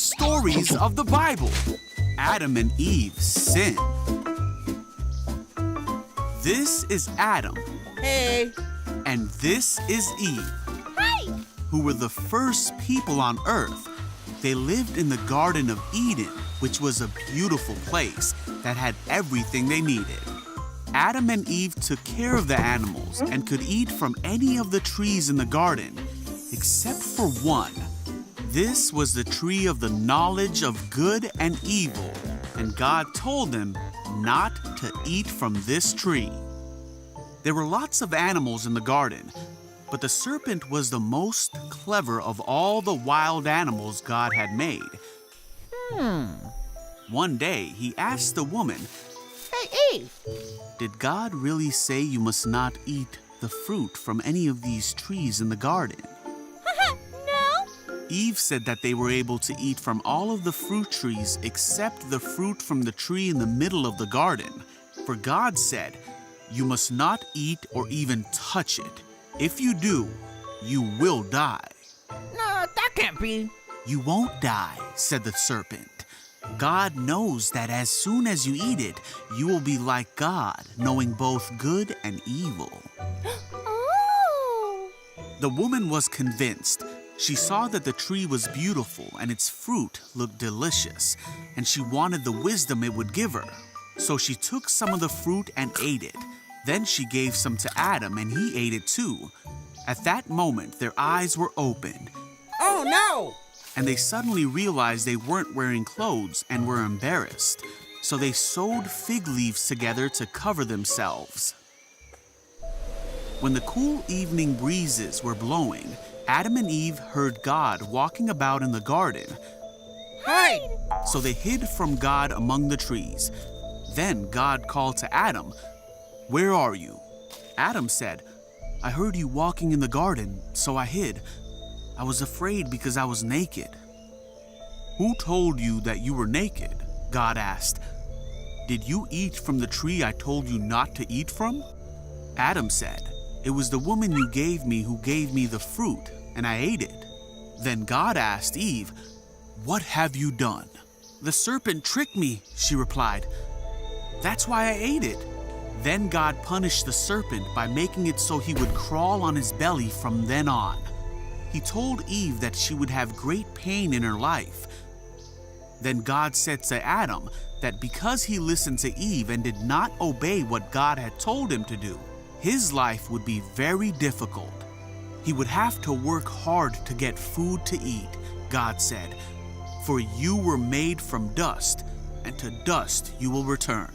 stories of the Bible. Adam and Eve sin. This is Adam. Hey. And this is Eve. Hi. Who were the first people on earth. They lived in the Garden of Eden, which was a beautiful place that had everything they needed. Adam and Eve took care of the animals and could eat from any of the trees in the garden, except for one. This was the tree of the knowledge of good and evil, and God told them not to eat from this tree. There were lots of animals in the garden, but the serpent was the most clever of all the wild animals God had made. One day, he asked the woman, Hey, Eve. "Did God really say you must not eat the fruit from any of these trees in the garden?" No. Eve said that they were able to eat from all of the fruit trees except the fruit from the tree in the middle of the garden. For God said, "You must not eat or even touch it. If you do, you will die." No, that can't be. "You won't die," said the serpent. "God knows that as soon as you eat it, you will be like God, knowing both good and evil." Oh. The woman was convinced. She saw that the tree was beautiful and its fruit looked delicious, and she wanted the wisdom it would give her. So she took some of the fruit and ate it. Then she gave some to Adam, and he ate it too. At that moment, their eyes were opened, Oh, no. and they suddenly realized they weren't wearing clothes and were embarrassed. So they sewed fig leaves together to cover themselves. When the cool evening breezes were blowing, Adam and Eve heard God walking about in the garden. Hide. So they hid from God among the trees. Then God called to Adam, "Where are you?" Adam said, "I heard you walking in the garden, so I hid. I was afraid because I was naked." "Who told you that you were naked?" God asked. "Did you eat from the tree I told you not to eat from?" Adam said, "It was the woman you gave me who gave me the fruit, and I ate it." Then God asked Eve, "What have you done?" "The serpent tricked me," she replied. "That's why I ate it." Then God punished the serpent by making it so he would crawl on his belly from then on. He told Eve that she would have great pain in her life. Then God said to Adam that because he listened to Eve and did not obey what God had told him to do, his life would be very difficult. He would have to work hard to get food to eat, God said, "For you were made from dust, and to dust you will return."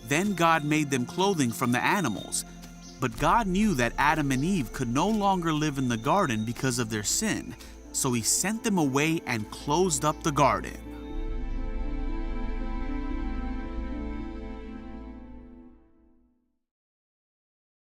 Then God made them clothing from the animals. But God knew that Adam and Eve could no longer live in the garden because of their sin, so he sent them away and closed up the garden.